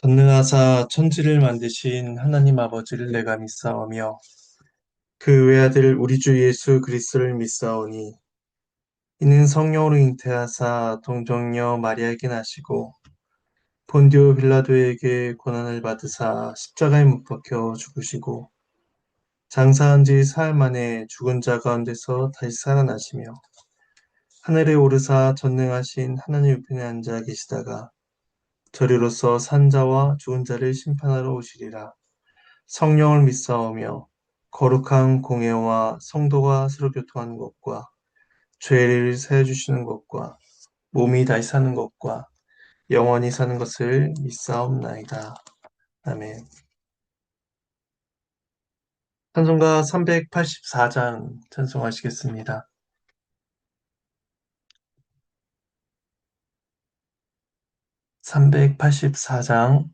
전능하사 천지를 만드신 하나님 아버지를 내가 믿사오며 그 외아들 우리 주 예수 그리스도를 믿사오니 이는 성령으로 잉태하사 동정녀 마리아에게 나시고 본디오 빌라도에게 고난을 받으사 십자가에 못 박혀 죽으시고 장사한 지 사흘 만에 죽은 자 가운데서 다시 살아나시며 하늘에 오르사 전능하신 하나님 우편에 앉아 계시다가 저리로서 산 자와 죽은 자를 심판하러 오시리라. 성령을 믿사오며 거룩한 공예와 성도가 서로 교통하는 것과 죄를 사해 주시는 것과 몸이 다시 사는 것과 영원히 사는 것을 믿사옵나이다. 아멘. 찬송가 384장 찬송하시겠습니다. 384장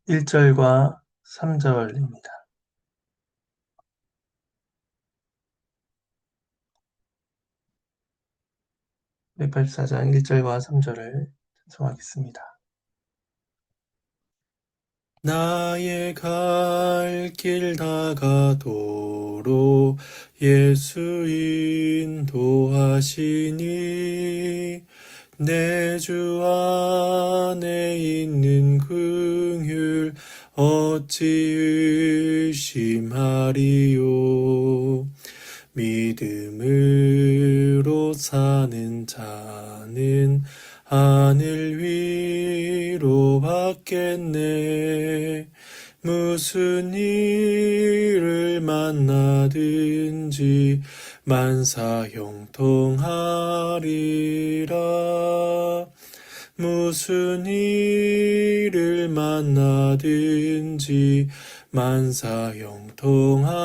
1절과 3절입니다. 384장 1절과 3절을 찬송하겠습니다. 나의 갈 길 다가도록 예수 인도하시니 내 주 안에 있는 긍휼 어찌 의심하리요. 믿음으로 사는 자는 하늘 위로 받겠네. 무슨 일을 만나든지 만사 형통하리라. 무슨 일을 만나든지 만사 형통하리라.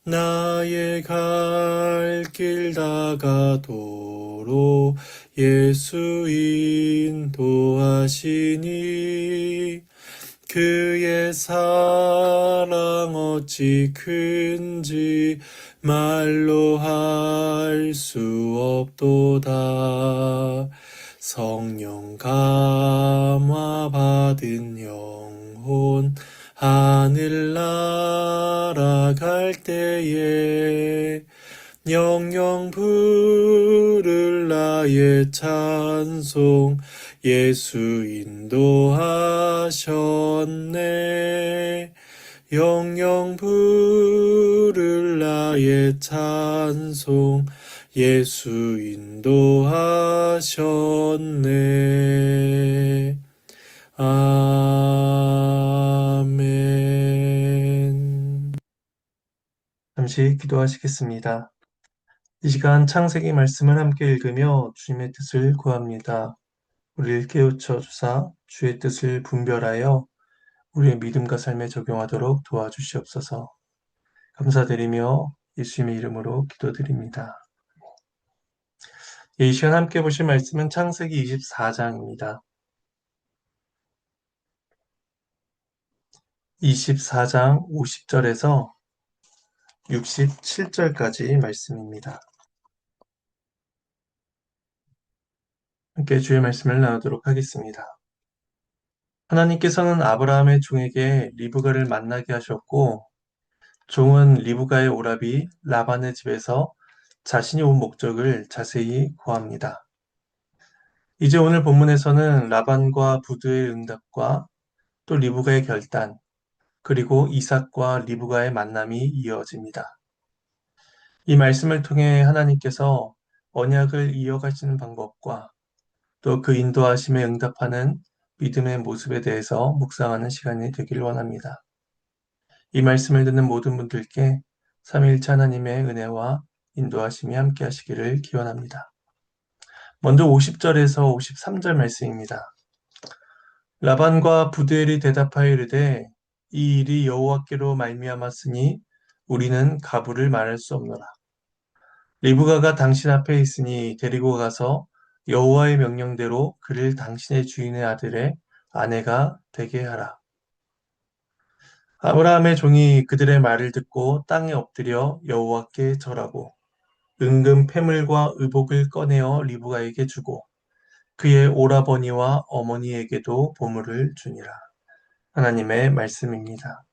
나의 갈 길 다가도록 예수 인도하시니 그의 사랑 어찌 큰지 말로 할 수 없도다. 성령 감화 받은 영혼 하늘 날아갈 때에 영영 부를 나의 찬송 예수 인도하셨네. 영영 부를 나의 찬송 예수 인도하셨네. 아멘. 잠시 기도하시겠습니다. 이 시간 창세기 말씀을 함께 읽으며 주님의 뜻을 구합니다. 우리를 깨우쳐 주사 주의 뜻을 분별하여 우리의 믿음과 삶에 적용하도록 도와주시옵소서. 감사드리며 예수님의 이름으로 기도드립니다. 이 시간 함께 보실 말씀은 창세기 24장입니다. 24장 50절에서 67절까지 말씀입니다. 함께 주의 말씀을 나누도록 하겠습니다. 하나님께서는 아브라함의 종에게 리브가를 만나게 하셨고 종은 리브가의 오라비 라반의 집에서 자신이 온 목적을 자세히 고합니다. 이제 오늘 본문에서는 라반과 부두의 응답과 또 리브가의 결단, 그리고 이삭과 리브가의 만남이 이어집니다. 이 말씀을 통해 하나님께서 언약을 이어가시는 방법과 또 그 인도하심에 응답하는 믿음의 모습에 대해서 묵상하는 시간이 되기를 원합니다. 이 말씀을 듣는 모든 분들께 삼위일체 하나님의 은혜와 인도하심이 함께 하시기를 기원합니다. 먼저 50절에서 53절 말씀입니다. 라반과 부두엘이 대답하여 이르되 이 일이 여호와께로 말미암았으니 우리는 가부를 말할 수 없노라. 리브가가 당신 앞에 있으니 데리고 가서 여호와의 명령대로 그를 당신의 주인의 아들의 아내가 되게 하라. 아브라함의 종이 그들의 말을 듣고 땅에 엎드려 여호와께 절하고 은금 패물과 의복을 꺼내어 리브가에게 주고 그의 오라버니와 어머니에게도 보물을 주니라. 하나님의 말씀입니다.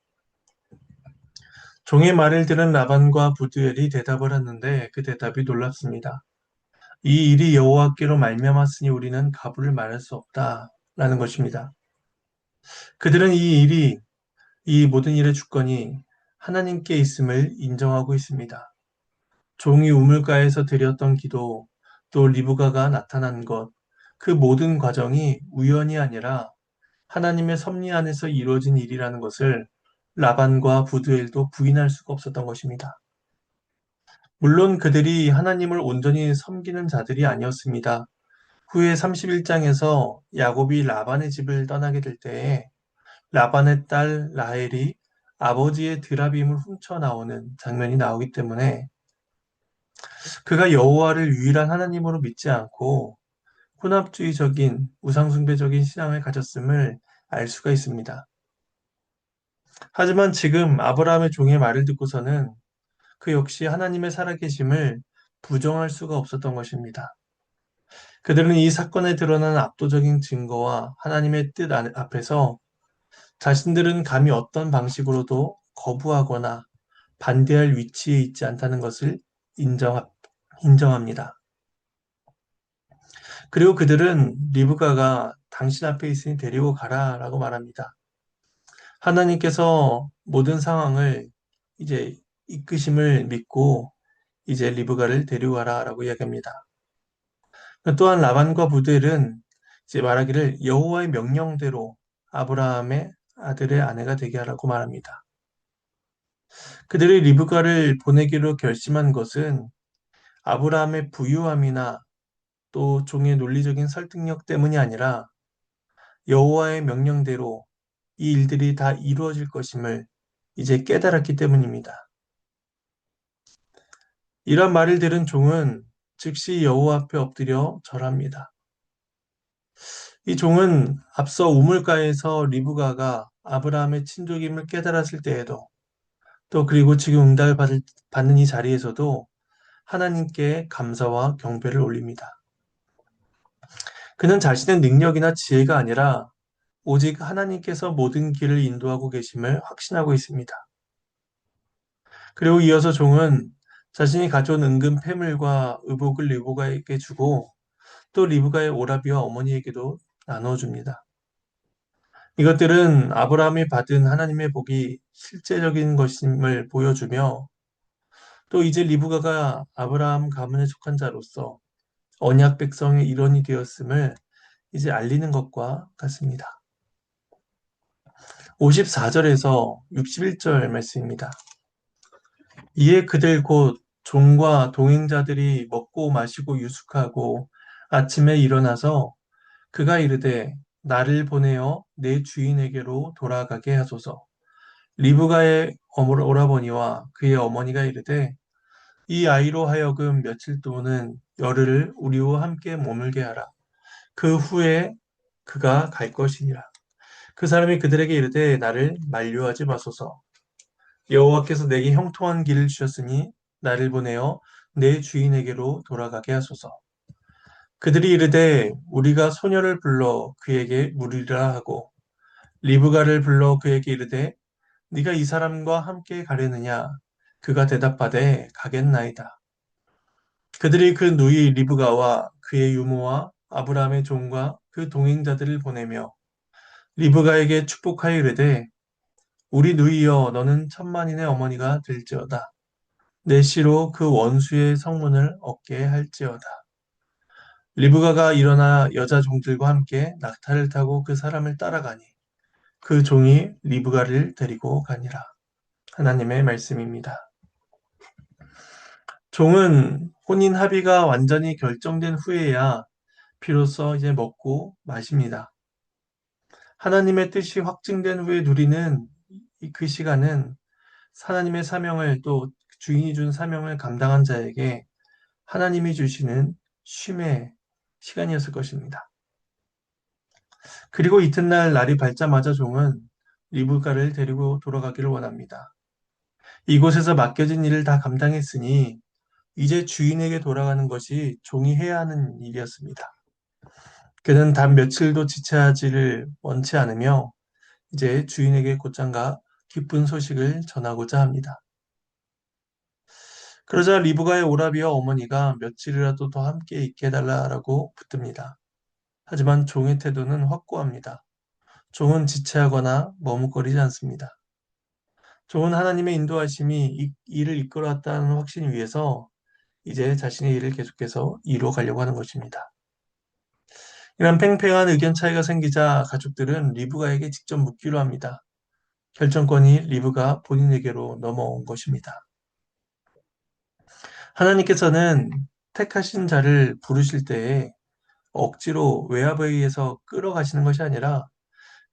종의 말을 들은 라반과 부두엘이 대답을 하는데 그 대답이 놀랍습니다. 이 일이 여호와께로 말미암았으니 우리는 가부를 말할 수 없다라는 것입니다. 그들은 이 모든 일의 주권이 하나님께 있음을 인정하고 있습니다. 종이 우물가에서 드렸던 기도, 또 리브가가 나타난 것, 그 모든 과정이 우연이 아니라 하나님의 섭리 안에서 이루어진 일이라는 것을 라반과 부두엘도 부인할 수가 없었던 것입니다. 물론 그들이 하나님을 온전히 섬기는 자들이 아니었습니다. 후에 31장에서 야곱이 라반의 집을 떠나게 될 때에 라반의 딸 라헬이 아버지의 드라빔을 훔쳐 나오는 장면이 나오기 때문에 그가 여호와를 유일한 하나님으로 믿지 않고 혼합주의적인 우상숭배적인 신앙을 가졌음을 알 수가 있습니다. 하지만 지금 아브라함의 종의 말을 듣고서는 그 역시 하나님의 살아계심을 부정할 수가 없었던 것입니다. 그들은 이 사건에 드러난 압도적인 증거와 하나님의 뜻 앞에서 자신들은 감히 어떤 방식으로도 거부하거나 반대할 위치에 있지 않다는 것을 인정합니다. 그리고 그들은 리브가가 당신 앞에 있으니 데리고 가라라고 말합니다. 하나님께서 모든 상황을 이제 이끄심을 믿고 이제 리브가를 데리고 가라라고 이야기합니다. 또한 라반과 부델은 이제 말하기를 여호와의 명령대로 아브라함의 아들의 아내가 되게 하라고 말합니다. 그들이 리브가를 보내기로 결심한 것은 아브라함의 부유함이나 또 종의 논리적인 설득력 때문이 아니라 여호와의 명령대로 이 일들이 다 이루어질 것임을 이제 깨달았기 때문입니다. 이런 말을 들은 종은 즉시 여호와 앞에 엎드려 절합니다. 이 종은 앞서 우물가에서 리브가가 아브라함의 친족임을 깨달았을 때에도 또 그리고 지금 받는 이 자리에서도 하나님께 감사와 경배를 올립니다. 그는 자신의 능력이나 지혜가 아니라 오직 하나님께서 모든 길을 인도하고 계심을 확신하고 있습니다. 그리고 이어서 종은 자신이 가져온 은금 패물과 의복을 리브가에게 주고 또 리브가의 오라비와 어머니에게도 나눠줍니다. 이것들은 아브라함이 받은 하나님의 복이 실제적인 것임을 보여주며 또 이제 리브가가 아브라함 가문에 속한 자로서 언약 백성의 일원이 되었음을 이제 알리는 것과 같습니다. 54절에서 61절 말씀입니다. 이에 그들 곧 종과 동행자들이 먹고 마시고 유숙하고 아침에 일어나서 그가 이르되 나를 보내어 내 주인에게로 돌아가게 하소서. 리브가의 오라버니와 그의 어머니가 이르되 이 아이로 하여금 며칠 동안은 열흘을 우리와 함께 머물게 하라. 그 후에 그가 갈 것이니라. 그 사람이 그들에게 이르되 나를 만류하지 마소서. 여호와께서 내게 형통한 길을 주셨으니 나를 보내어 내 주인에게로 돌아가게 하소서. 그들이 이르되 우리가 소녀를 불러 그에게 물으리라 하고 리브가를 불러 그에게 이르되 네가 이 사람과 함께 가려느냐? 그가 대답하되 가겠나이다. 그들이 그 누이 리브가와 그의 유모와 아브라함의 종과 그 동행자들을 보내며 리브가에게 축복하여 이르되 우리 누이여 너는 천만인의 어머니가 될지어다. 내 씨로 그 원수의 성문을 얻게 할지어다. 리브가가 일어나 여자 종들과 함께 낙타를 타고 그 사람을 따라가니 그 종이 리브가를 데리고 가니라. 하나님의 말씀입니다. 종은 혼인 합의가 완전히 결정된 후에야 비로소 이제 먹고 마십니다. 하나님의 뜻이 확증된 후에 누리는 그 시간은 하나님의 사명을 또 주인이 준 사명을 감당한 자에게 하나님이 주시는 쉼의 시간이었을 것입니다. 그리고 이튿날 날이 밝자마자 종은 리브가를 데리고 돌아가기를 원합니다. 이곳에서 맡겨진 일을 다 감당했으니 이제 주인에게 돌아가는 것이 종이 해야 하는 일이었습니다. 그는 단 며칠도 지체하지를 원치 않으며 이제 주인에게 곧장가 기쁜 소식을 전하고자 합니다. 그러자 리브가의 오라비와 어머니가 며칠이라도 더 함께 있게 해달라고 붙듭니다. 하지만 종의 태도는 확고합니다. 종은 지체하거나 머뭇거리지 않습니다. 종은 하나님의 인도하심이 이 일을 이끌어왔다는 확신 위에서 이제 자신의 일을 계속해서 이루어 가려고 하는 것입니다. 이런 팽팽한 의견 차이가 생기자 가족들은 리브가에게 직접 묻기로 합니다. 결정권이 리브가 본인에게로 넘어온 것입니다. 하나님께서는 택하신 자를 부르실 때에 억지로 외압에 의해서 끌어가시는 것이 아니라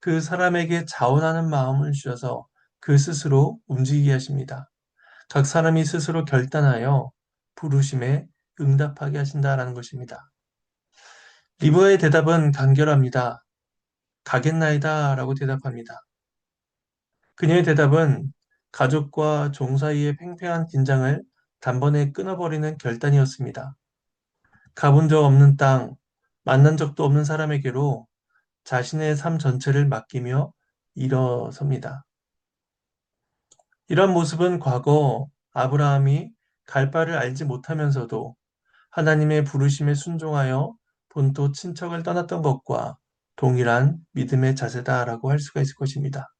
그 사람에게 자원하는 마음을 주셔서 그 스스로 움직이게 하십니다. 각 사람이 스스로 결단하여 부르심에 응답하게 하신다라는 것입니다. 리브가의 대답은 간결합니다. 가겠나이다 라고 대답합니다. 그녀의 대답은 가족과 종 사이의 팽팽한 긴장을 단번에 끊어버리는 결단이었습니다. 가본 적 없는 땅, 만난 적도 없는 사람에게로 자신의 삶 전체를 맡기며 일어섭니다. 이런 모습은 과거 아브라함이 갈 바를 알지 못하면서도 하나님의 부르심에 순종하여 본토 친척을 떠났던 것과 동일한 믿음의 자세다라고 할 수가 있을 것입니다.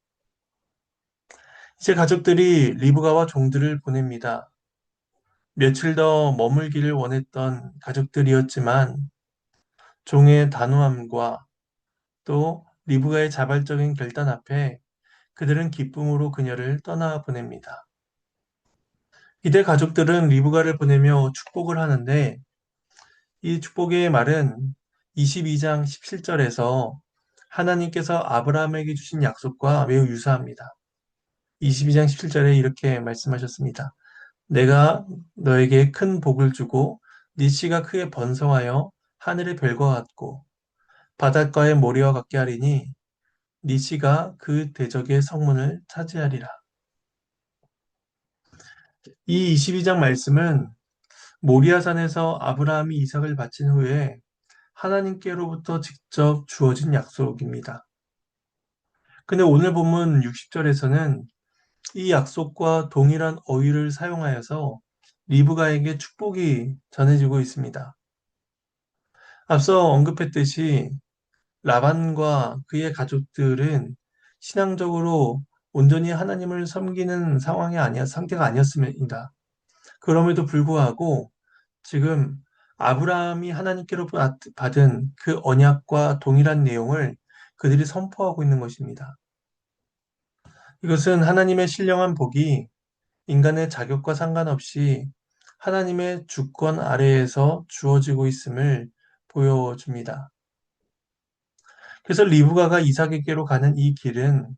이제 가족들이 리브가와 종들을 보냅니다. 며칠 더 머물기를 원했던 가족들이었지만 종의 단호함과 또 리브가의 자발적인 결단 앞에 그들은 기쁨으로 그녀를 떠나보냅니다. 이때 가족들은 리브가를 보내며 축복을 하는데 이 축복의 말은 22장 17절에서 하나님께서 아브라함에게 주신 약속과 매우 유사합니다. 22장 17절에 이렇게 말씀하셨습니다. 내가 너에게 큰 복을 주고 네 씨가 크게 번성하여 하늘의 별과 같고 바닷가의 모래와 같게 하리니 네 씨가 그 대적의 성문을 차지하리라. 이 22장 말씀은 모리아산에서 아브라함이 이삭을 바친 후에 하나님께로부터 직접 주어진 약속입니다. 근데 오늘 본문 60절에서는 이 약속과 동일한 어휘를 사용하여서 리브가에게 축복이 전해지고 있습니다. 앞서 언급했듯이 라반과 그의 가족들은 신앙적으로 온전히 하나님을 섬기는 상태가 아니었습니다. 그럼에도 불구하고 지금 아브라함이 하나님께로 받은 그 언약과 동일한 내용을 그들이 선포하고 있는 것입니다. 이것은 하나님의 신령한 복이 인간의 자격과 상관없이 하나님의 주권 아래에서 주어지고 있음을 보여줍니다. 그래서 리브가가 이삭에게로 가는 이 길은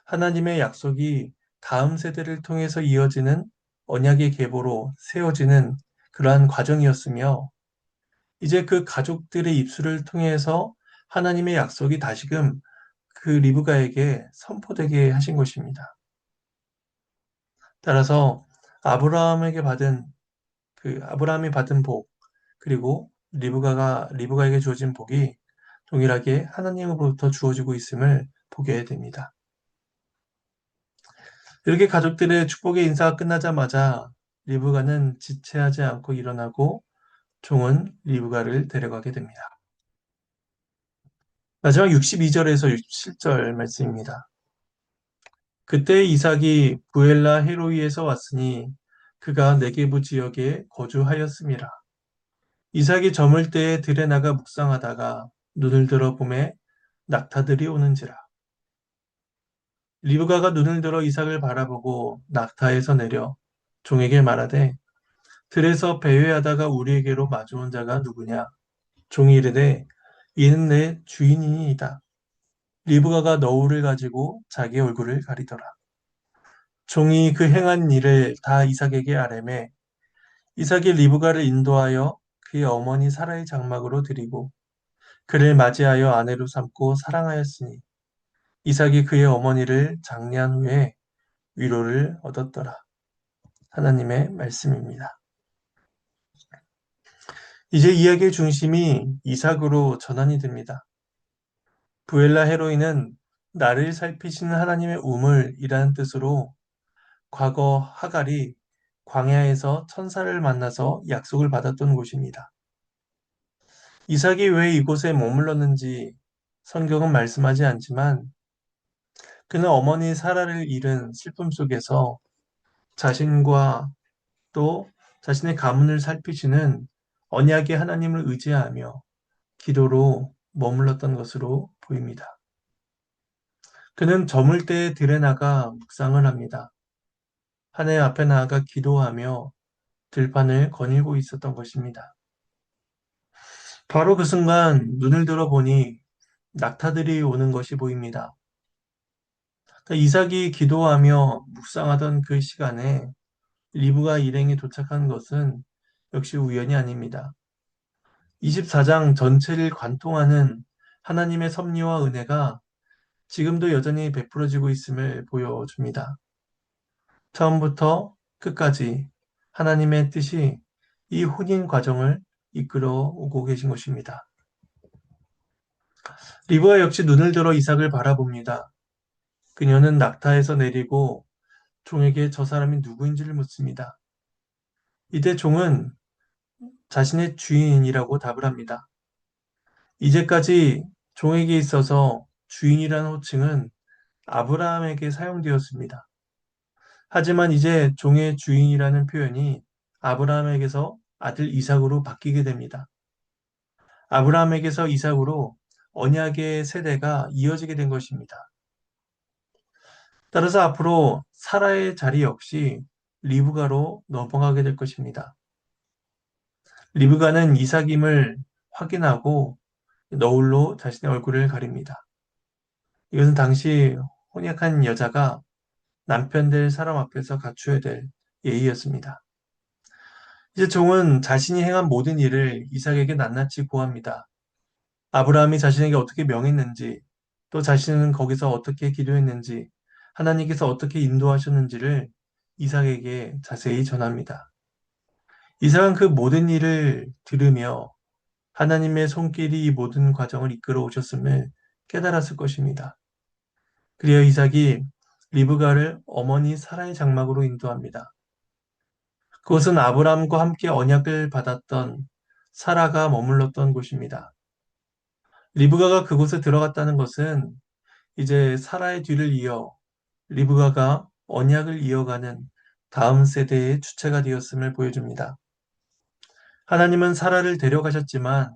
하나님의 약속이 다음 세대를 통해서 이어지는 언약의 계보로 세워지는 그러한 과정이었으며 이제 그 가족들의 입술을 통해서 하나님의 약속이 다시금 그 리브가에게 선포되게 하신 것입니다. 따라서 아브라함이 받은 복 그리고 리브가에게 주어진 복이 동일하게 하나님으로부터 주어지고 있음을 보게 됩니다. 이렇게 가족들의 축복의 인사가 끝나자마자 리브가는 지체하지 않고 일어나고 종은 리브가를 데려가게 됩니다. 마지막 62절에서 67절 말씀입니다. 그때 이삭이 부엘라 헤로이에서 왔으니 그가 네게부 지역에 거주하였음이라. 이삭이 저물 때에 들에 나가 묵상하다가 눈을 들어 보매 낙타들이 오는지라. 리브가가 눈을 들어 이삭을 바라보고 낙타에서 내려 종에게 말하되 들에서 배회하다가 우리에게로 마주온 자가 누구냐? 종이 이르되 이는 내 주인이니이다. 리브가가 너울을 가지고 자기 얼굴을 가리더라. 종이 그 행한 일을 다 이삭에게 아뢰매 이삭이 리브가를 인도하여 그의 어머니 사라의 장막으로 드리고 그를 맞이하여 아내로 삼고 사랑하였으니 이삭이 그의 어머니를 장례한 후에 위로를 얻었더라. 하나님의 말씀입니다. 이제 이야기의 중심이 이삭으로 전환이 됩니다. 부엘라 헤로이는 나를 살피시는 하나님의 우물이라는 뜻으로 과거 하갈이 광야에서 천사를 만나서 약속을 받았던 곳입니다. 이삭이 왜 이곳에 머물렀는지 성경은 말씀하지 않지만 그는 어머니 사라를 잃은 슬픔 속에서 자신과 또 자신의 가문을 살피시는 언약의 하나님을 의지하며 기도로 머물렀던 것으로 보입니다. 그는 저물 때에 들에 나가 묵상을 합니다. 하나님 앞에 나아가 기도하며 들판을 거닐고 있었던 것입니다. 바로 그 순간 눈을 들어보니 낙타들이 오는 것이 보입니다. 그러니까 이삭이 기도하며 묵상하던 그 시간에 리브가 일행이 도착한 것은 역시 우연이 아닙니다. 24장 전체를 관통하는 하나님의 섭리와 은혜가 지금도 여전히 베풀어지고 있음을 보여줍니다. 처음부터 끝까지 하나님의 뜻이 이 혼인 과정을 이끌어 오고 계신 것입니다. 리브가 역시 눈을 들어 이삭을 바라봅니다. 그녀는 낙타에서 내리고 종에게 저 사람이 누구인지를 묻습니다. 이때 종은 자신의 주인이라고 답을 합니다. 이제까지 종에게 있어서 주인이라는 호칭은 아브라함에게 사용되었습니다. 하지만 이제 종의 주인이라는 표현이 아브라함에게서 아들 이삭으로 바뀌게 됩니다. 아브라함에게서 이삭으로 언약의 세대가 이어지게 된 것입니다. 따라서 앞으로 사라의 자리 역시 리브가로 넘어가게 될 것입니다. 리브가는 이삭임을 확인하고 너울로 자신의 얼굴을 가립니다. 이것은 당시 혼약한 여자가 남편 될 사람 앞에서 갖추어야 될 예의였습니다. 이제 종은 자신이 행한 모든 일을 이삭에게 낱낱이 고합니다. 아브라함이 자신에게 어떻게 명했는지, 또 자신은 거기서 어떻게 기도했는지, 하나님께서 어떻게 인도하셨는지를 이삭에게 자세히 전합니다. 이삭은 그 모든 일을 들으며 하나님의 손길이 이 모든 과정을 이끌어 오셨음을 깨달았을 것입니다. 그리하여 이삭이 리브가를 어머니 사라의 장막으로 인도합니다. 그것은 아브라함과 함께 언약을 받았던 사라가 머물렀던 곳입니다. 리브가가 그곳에 들어갔다는 것은 이제 사라의 뒤를 이어 리브가가 언약을 이어가는 다음 세대의 주체가 되었음을 보여줍니다. 하나님은 사라를 데려가셨지만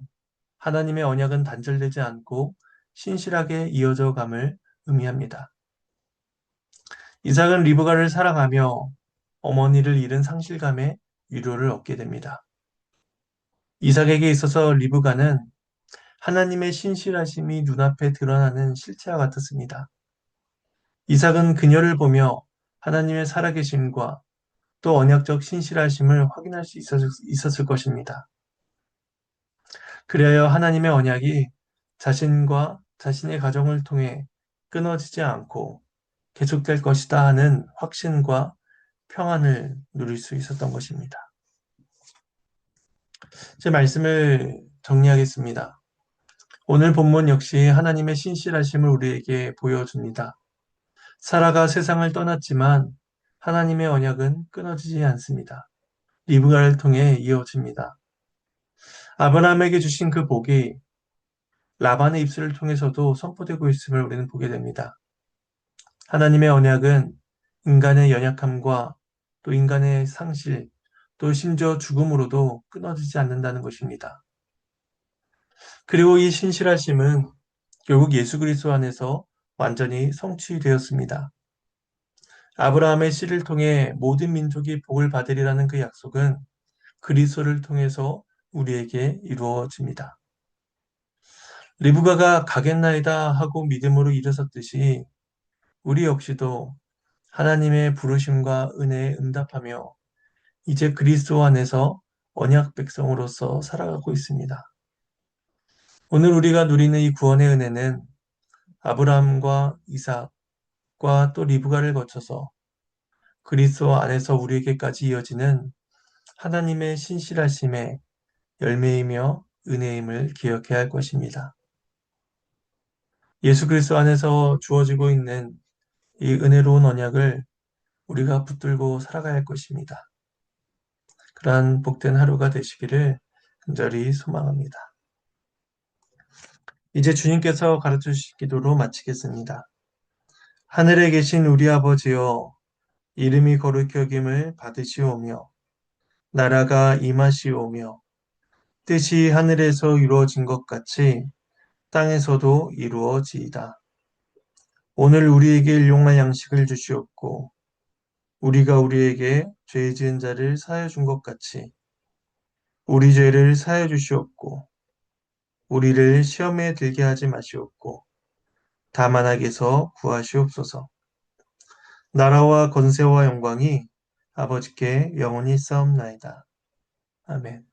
하나님의 언약은 단절되지 않고 신실하게 이어져 감을 의미합니다. 이삭은 리브가를 사랑하며 어머니를 잃은 상실감에 위로를 얻게 됩니다. 이삭에게 있어서 리브가는 하나님의 신실하심이 눈앞에 드러나는 실체와 같았습니다. 이삭은 그녀를 보며 하나님의 살아계심과 또 언약적 신실하심을 확인할 수 있었을 것입니다. 그리하여 하나님의 언약이 자신과 자신의 가정을 통해 끊어지지 않고 계속될 것이다 하는 확신과 평안을 누릴 수 있었던 것입니다. 제 말씀을 정리하겠습니다. 오늘 본문 역시 하나님의 신실하심을 우리에게 보여줍니다. 사라가 세상을 떠났지만 하나님의 언약은 끊어지지 않습니다. 리브가를 통해 이어집니다. 아브라함에게 주신 그 복이 라반의 입술을 통해서도 선포되고 있음을 우리는 보게 됩니다. 하나님의 언약은 인간의 연약함과 또 인간의 상실, 또 심지어 죽음으로도 끊어지지 않는다는 것입니다. 그리고 이 신실하심은 결국 예수 그리스도 안에서 완전히 성취되었습니다. 아브라함의 씨를 통해 모든 민족이 복을 받으리라는 그 약속은 그리스도를 통해서 우리에게 이루어집니다. 리브가가 가겠나이다 하고 믿음으로 일어섰듯이 우리 역시도 하나님의 부르심과 은혜에 응답하며 이제 그리스도 안에서 언약 백성으로서 살아가고 있습니다. 오늘 우리가 누리는 이 구원의 은혜는 아브라함과 이삭과 또 리브가를 거쳐서 그리스도 안에서 우리에게까지 이어지는 하나님의 신실하심의 열매이며 은혜임을 기억해야 할 것입니다. 예수 그리스도 안에서 주어지고 있는 이 은혜로운 언약을 우리가 붙들고 살아가야 할 것입니다. 그러한 복된 하루가 되시기를 간절히 소망합니다. 이제 주님께서 가르쳐 주신 기도로 마치겠습니다. 하늘에 계신 우리 아버지여, 이름이 거룩히 여김을 받으시오며 나라가 임하시오며 뜻이 하늘에서 이루어진 것 같이 땅에서도 이루어지이다. 오늘 우리에게 일용할 양식을 주시옵고 우리가 우리에게 죄 지은 자를 사하여 준 것 같이 우리 죄를 사하여 주시옵고 우리를 시험에 들게 하지 마시옵고 다만 악에서 구하시옵소서. 나라와 권세와 영광이 아버지께 영원히 있사옵나이다. 아멘.